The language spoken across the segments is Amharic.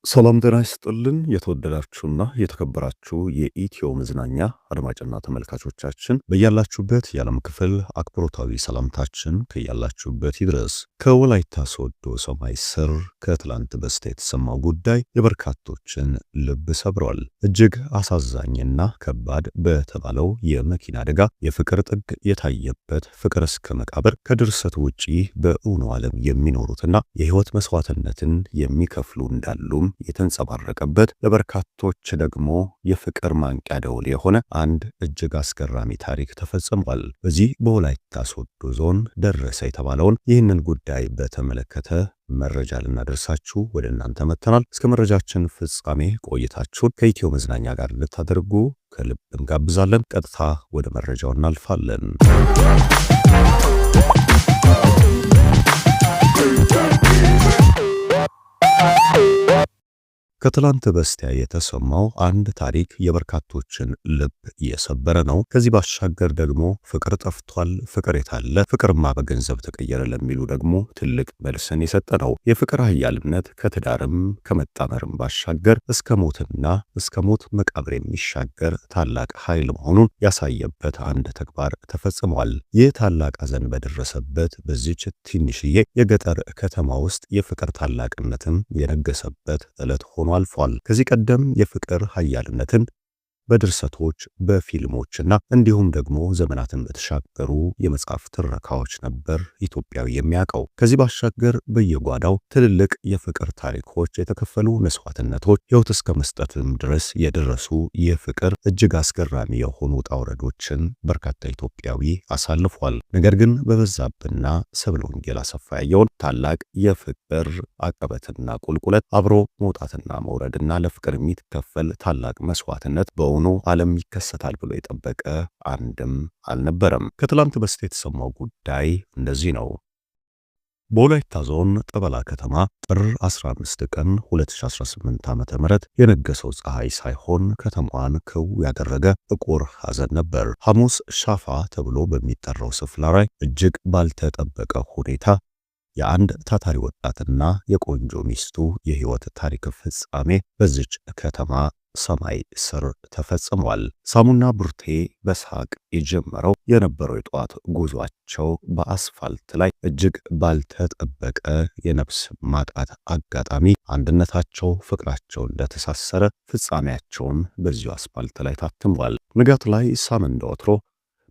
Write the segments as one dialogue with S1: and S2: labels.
S1: ሰላም ጤና ይስጥልን የተወደዳችሁና የተከበራችሁ የኢትዮ መዝናኛ አድማጭና ተመልካቾቻችን በያላችሁበት የዓለም ክፍል አክብሮታዊ ሰላምታችን ከያላችሁበት ይድረስ። ከወላይታ ሶዶ ሰማይ ስር ከትላንት በስቲያ የተሰማው ጉዳይ የበርካቶችን ልብ ሰብሯል። እጅግ አሳዛኝና ከባድ በተባለው የመኪና አደጋ የፍቅር ጥግ የታየበት ፍቅር እስከ መቃብር ከድርሰት ውጪ በእውኑ ዓለም የሚኖሩትና የህይወት መስዋዕትነትን የሚከፍሉ እንዳሉም የተንጸባረቀበት ለበርካቶች ደግሞ የፍቅር ማንቂያ ደውል የሆነ አንድ እጅግ አስገራሚ ታሪክ ተፈጽሟል። በዚህ በወላይታ ሶዶ ዞን ደረሰ የተባለውን ይህንን ጉዳይ በተመለከተ መረጃ ልናደርሳችሁ ወደ እናንተ መጥተናል። እስከ መረጃችን ፍጻሜ ቆይታችሁን ከኢትዮ መዝናኛ ጋር እንድታደርጉ ከልብ እንጋብዛለን። ቀጥታ ወደ መረጃው እናልፋለን። ከትላንት በስቲያ የተሰማው አንድ ታሪክ የበርካቶችን ልብ እየሰበረ ነው። ከዚህ ባሻገር ደግሞ ፍቅር ጠፍቷል፣ ፍቅር የታለ፣ ፍቅርማ በገንዘብ ተቀየረ ለሚሉ ደግሞ ትልቅ መልስን የሰጠ ነው። የፍቅር ኃያልነት ከትዳርም ከመጣመርም ባሻገር እስከ ሞትና እስከ ሞት መቃብር የሚሻገር ታላቅ ኃይል መሆኑን ያሳየበት አንድ ተግባር ተፈጽሟል። ይህ ታላቅ ሐዘን በደረሰበት በዚች ትንሽዬ የገጠር ከተማ ውስጥ የፍቅር ታላቅነትም የነገሰበት ዕለት ሆኖ አልፏል። ከዚህ ቀደም የፍቅር ኃያልነትን በድርሰቶች በፊልሞችና እንዲሁም ደግሞ ዘመናትን በተሻገሩ የመጽሐፍ ትረካዎች ነበር ኢትዮጵያዊ የሚያውቀው። ከዚህ ባሻገር በየጓዳው ትልልቅ የፍቅር ታሪኮች፣ የተከፈሉ መስዋዕትነቶች፣ ሕይወት እስከ መስጠትም ድረስ የደረሱ የፍቅር እጅግ አስገራሚ የሆኑ ውጣ ውረዶችን በርካታ ኢትዮጵያዊ አሳልፏል። ነገር ግን በበዛብህና ሰብለ ወንጌል አሰፋ ያየውን ታላቅ የፍቅር አቀበትና ቁልቁለት አብሮ መውጣትና መውረድና ለፍቅር የሚከፈል ታላቅ መስዋዕትነት በእውኑ ዓለም ይከሰታል ብሎ የጠበቀ አንድም አልነበረም። ከትላንት በስቲያ የተሰማው ጉዳይ እንደዚህ ነው። በወላይታ ዞን ጠበላ ከተማ ጥር 15 ቀን 2018 ዓ.ም የነገሰው ፀሐይ ሳይሆን ከተማዋን ክው ያደረገ ጥቁር ሐዘን ነበር። ሐሙስ ሻፋ ተብሎ በሚጠራው ስፍራ ላይ እጅግ ባልተጠበቀ ሁኔታ የአንድ ታታሪ ወጣትና የቆንጆ ሚስቱ የህይወት ታሪክ ፍጻሜ በዚች ከተማ ሰማይ ስር ተፈጽሟል። ሳሙና ቡርቴ በሳቅ የጀመረው የነበረው የጠዋት ጉዟቸው በአስፋልት ላይ እጅግ ባልተጠበቀ የነፍስ ማጣት አጋጣሚ አንድነታቸው፣ ፍቅራቸው እንደተሳሰረ ፍጻሜያቸውም በዚሁ አስፋልት ላይ ታትሟል። ንጋት ላይ ሳም እንደወትሮ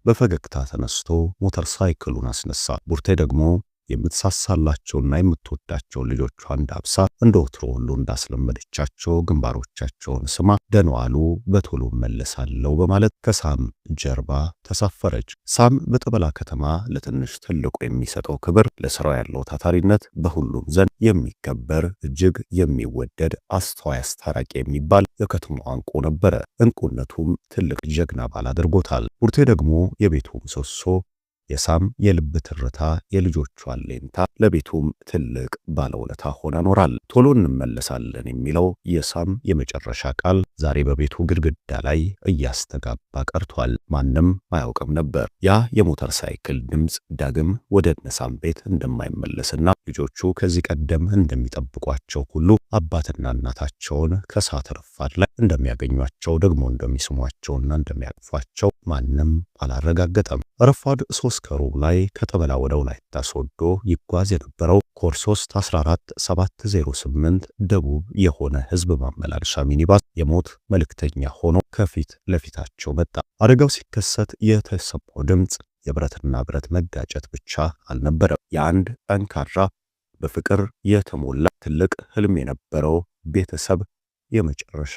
S1: በፈገግታ ተነስቶ ሞተር ሳይክሉን አስነሳ። ቡርቴ ደግሞ የምትሳሳላቸውና የምትወዳቸው ልጆቿን ዳብሳ እንደወትሮ ሁሉ እንዳስለመደቻቸው ግንባሮቻቸውን ስማ ደህና ዋሉ በቶሎ መለሳለሁ በማለት ከሳም ጀርባ ተሳፈረች። ሳም በጠበላ ከተማ ለትንሽ ትልቁ የሚሰጠው ክብር፣ ለስራው ያለው ታታሪነት በሁሉም ዘንድ የሚከበር እጅግ የሚወደድ አስተዋይ አስታራቂ የሚባል የከተማዋ እንቁ ነበረ። እንቁነቱም ትልቅ ጀግና ባል አድርጎታል። ቡርቴ ደግሞ የቤቱ ምሰሶ፣ የሳም የልብ ትርታ፣ የልጆቿ አለኝታ፣ ለቤቱም ትልቅ ባለውለታ ሆና ኖራል። ቶሎ እንመለሳለን የሚለው የሳም የመጨረሻ ቃል ዛሬ በቤቱ ግድግዳ ላይ እያስተጋባ ቀርቷል። ማንም አያውቅም ነበር ያ የሞተር ሳይክል ድምፅ ዳግም ወደ እነሳም ቤት እንደማይመለስና ልጆቹ ከዚህ ቀደም እንደሚጠብቋቸው ሁሉ አባትና እናታቸውን ከሳት ረፋድ ላይ እንደሚያገኟቸው ደግሞ እንደሚስሟቸውና እንደሚያቅፏቸው ማንም አላረጋገጠም። ረፋድ 3 ከሩብ ላይ ከጠበላ ወደ ወላይታ ሶዶ ይጓዝ የነበረው ኮር 3 14708 ደቡብ የሆነ ህዝብ ማመላለሻ ሚኒባስ የሞት መልእክተኛ ሆኖ ከፊት ለፊታቸው መጣ። አደጋው ሲከሰት የተሰማው ድምፅ የብረትና ብረት መጋጨት ብቻ አልነበረም። የአንድ ጠንካራ በፍቅር የተሞላ ትልቅ ህልም የነበረው ቤተሰብ የመጨረሻ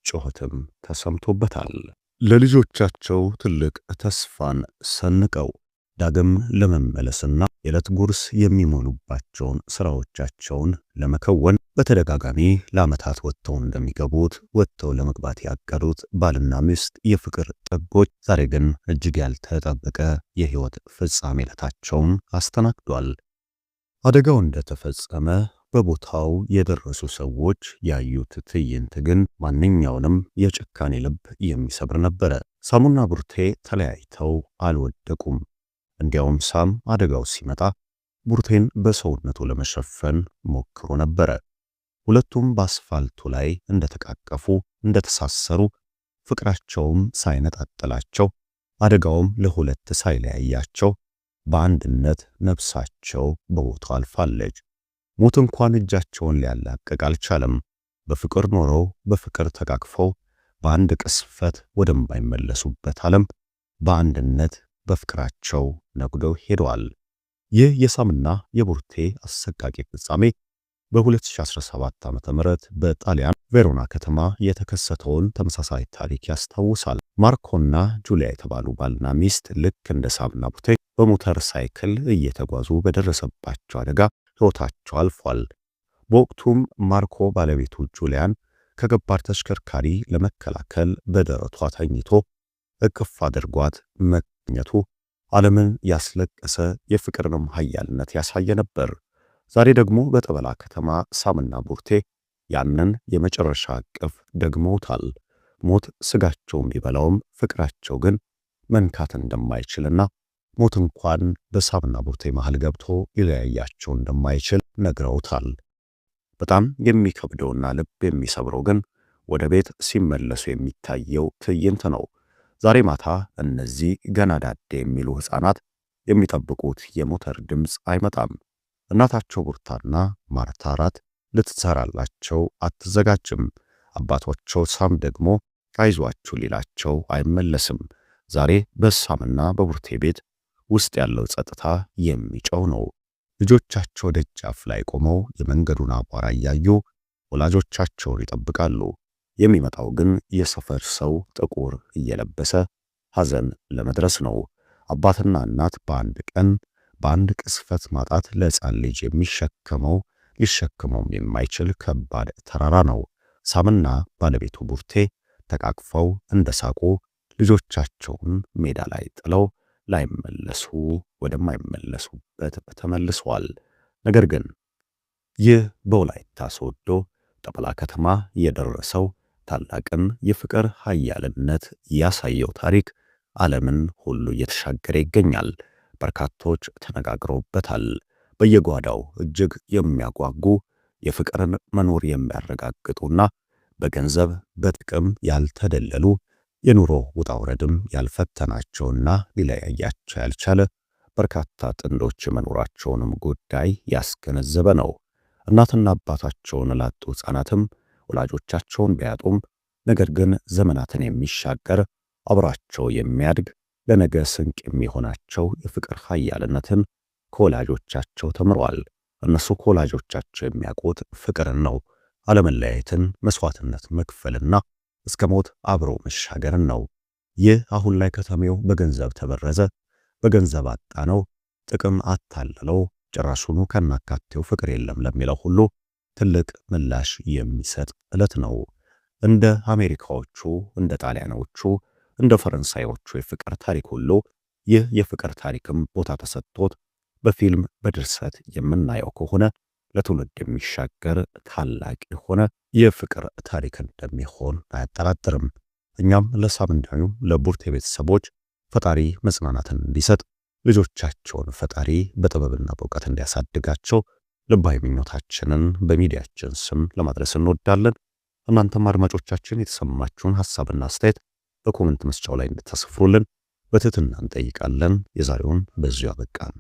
S1: ጩኸትም ተሰምቶበታል። ለልጆቻቸው ትልቅ ተስፋን ሰንቀው ዳግም ለመመለስና የዕለት ጉርስ የሚሞሉባቸውን ስራዎቻቸውን ለመከወን በተደጋጋሚ ለዓመታት ወጥተው እንደሚገቡት ወጥተው ለመግባት ያቀዱት ባልና ሚስት የፍቅር ጥጎች ዛሬ ግን እጅግ ያልተጠበቀ የህይወት ፍጻሜ ዕለታቸውን አስተናግዷል። አደጋው እንደተፈጸመ በቦታው የደረሱ ሰዎች ያዩት ትዕይንት ግን ማንኛውንም የጭካኔ ልብ የሚሰብር ነበረ። ሳሙና ቡርቴ ተለያይተው አልወደቁም። እንዲያውም ሳም አደጋው ሲመጣ ቡርቴን በሰውነቱ ለመሸፈን ሞክሮ ነበረ። ሁለቱም በአስፋልቱ ላይ እንደተቃቀፉ እንደተሳሰሩ፣ ፍቅራቸውም ሳይነጣጥላቸው አደጋውም ለሁለት ሳይለያያቸው በአንድነት ነፍሳቸው በቦታው አልፋለች። ሞት እንኳን እጃቸውን ሊያላቅቅ አልቻለም። በፍቅር ኖረው በፍቅር ተቃቅፈው በአንድ ቅስፈት ወደማይመለሱበት ዓለም በአንድነት በፍቅራቸው ነጉደው ሄደዋል። ይህ የሳምና የቡርቴ አሰቃቂ ፍጻሜ በ2017 ዓ.ም በጣሊያን ቬሮና ከተማ የተከሰተውን ተመሳሳይ ታሪክ ያስታውሳል። ማርኮና ጁሊያ የተባሉ ባልና ሚስት ልክ እንደ ሳምና ቡርቴ በሞተር ሳይክል እየተጓዙ በደረሰባቸው አደጋ ሕይወታቸው አልፏል። በወቅቱም ማርኮ ባለቤቱ ጁሊያን ከገባር ተሽከርካሪ ለመከላከል በደረቷ ተኝቶ እቅፍ አድርጓት መገኘቱ ዓለምን ያስለቀሰ የፍቅርንም ኃያልነት ያሳየ ነበር። ዛሬ ደግሞ በጠበላ ከተማ ሳምና ቡርቴ ያንን የመጨረሻ እቅፍ ደግመውታል። ሞት ስጋቸውን ቢበላውም ፍቅራቸው ግን መንካት እንደማይችልና ሞት እንኳን በሳምና ቡርቴ መሃል ገብቶ ሊለያያቸው እንደማይችል ነግረውታል። በጣም የሚከብደውና ልብ የሚሰብረው ግን ወደ ቤት ሲመለሱ የሚታየው ትዕይንት ነው። ዛሬ ማታ እነዚህ ገና ዳዴ የሚሉ ሕፃናት የሚጠብቁት የሞተር ድምፅ አይመጣም። እናታቸው ቡርታና ማርታ ራት ልትሰራላቸው አትዘጋጅም። አባቶቸው ሳም ደግሞ አይዟችሁ ሊላቸው አይመለስም። ዛሬ በሳምና በቡርቴ ቤት ውስጥ ያለው ጸጥታ የሚጨው ነው። ልጆቻቸው ደጃፍ ላይ ቆመው የመንገዱን አቧራ እያዩ ወላጆቻቸውን ይጠብቃሉ። የሚመጣው ግን የሰፈር ሰው ጥቁር እየለበሰ ሐዘን ለመድረስ ነው። አባትና እናት በአንድ ቀን በአንድ ቅስፈት ማጣት ለሕፃን ልጅ ሊሸከመውም የማይችል ከባድ ተራራ ነው። ሳምና ባለቤቱ ቡርቴ ተቃቅፈው እንደሳቁ ልጆቻቸውን ሜዳ ላይ ጥለው ላይመለሱ ወደማይመለሱበት ተመልሰዋል። ነገር ግን ይህ በወላይታ ሶዶ ጠበላ ከተማ የደረሰው ታላቅን የፍቅር ኃያልነት ያሳየው ታሪክ ዓለምን ሁሉ እየተሻገረ ይገኛል። በርካቶች ተነጋግረውበታል። በየጓዳው እጅግ የሚያጓጉ የፍቅርን መኖር የሚያረጋግጡና በገንዘብ በጥቅም ያልተደለሉ የኑሮ ውጣ ውረድም ያልፈተናቸውና ሊለያያቸው ያልቻለ በርካታ ጥንዶች መኖራቸውንም ጉዳይ ያስገነዘበ ነው። እናትና አባታቸውን ላጡ ሕፃናትም ወላጆቻቸውን ቢያጡም ነገር ግን ዘመናትን የሚሻገር አብራቸው የሚያድግ ለነገ ስንቅ የሚሆናቸው የፍቅር ኃያልነትን ከወላጆቻቸው ተምረዋል። እነሱ ከወላጆቻቸው የሚያውቁት ፍቅርን ነው። አለመለያየትን፣ መስዋዕትነት መክፈልና እስከ ሞት አብሮ መሻገርን ነው። ይህ አሁን ላይ ከተሜው በገንዘብ ተበረዘ፣ በገንዘብ አጣነው፣ ጥቅም አታለለው፣ ጭራሹኑ ከናካቴው ፍቅር የለም ለሚለው ሁሉ ትልቅ ምላሽ የሚሰጥ ዕለት ነው። እንደ አሜሪካዎቹ፣ እንደ ጣሊያኖቹ፣ እንደ ፈረንሳዮቹ የፍቅር ታሪክ ሁሉ ይህ የፍቅር ታሪክም ቦታ ተሰጥቶት በፊልም በድርሰት የምናየው ከሆነ ለትውልድ የሚሻገር ታላቅ የሆነ የፍቅር ታሪክ እንደሚሆን አያጠራጥርም። እኛም ለሳምንታዩ ለቡርቴ ቤተሰቦች ፈጣሪ መጽናናትን እንዲሰጥ ልጆቻቸውን ፈጣሪ በጥበብና በእውቀት እንዲያሳድጋቸው ልባዊ ምኞታችንን በሚዲያችን ስም ለማድረስ እንወዳለን። እናንተም አድማጮቻችን የተሰማችሁን ሐሳብና አስተያየት በኮሜንት መስጫው ላይ እንድታስፍሩልን በትህትና እንጠይቃለን። የዛሬውን በዚሁ አበቃን።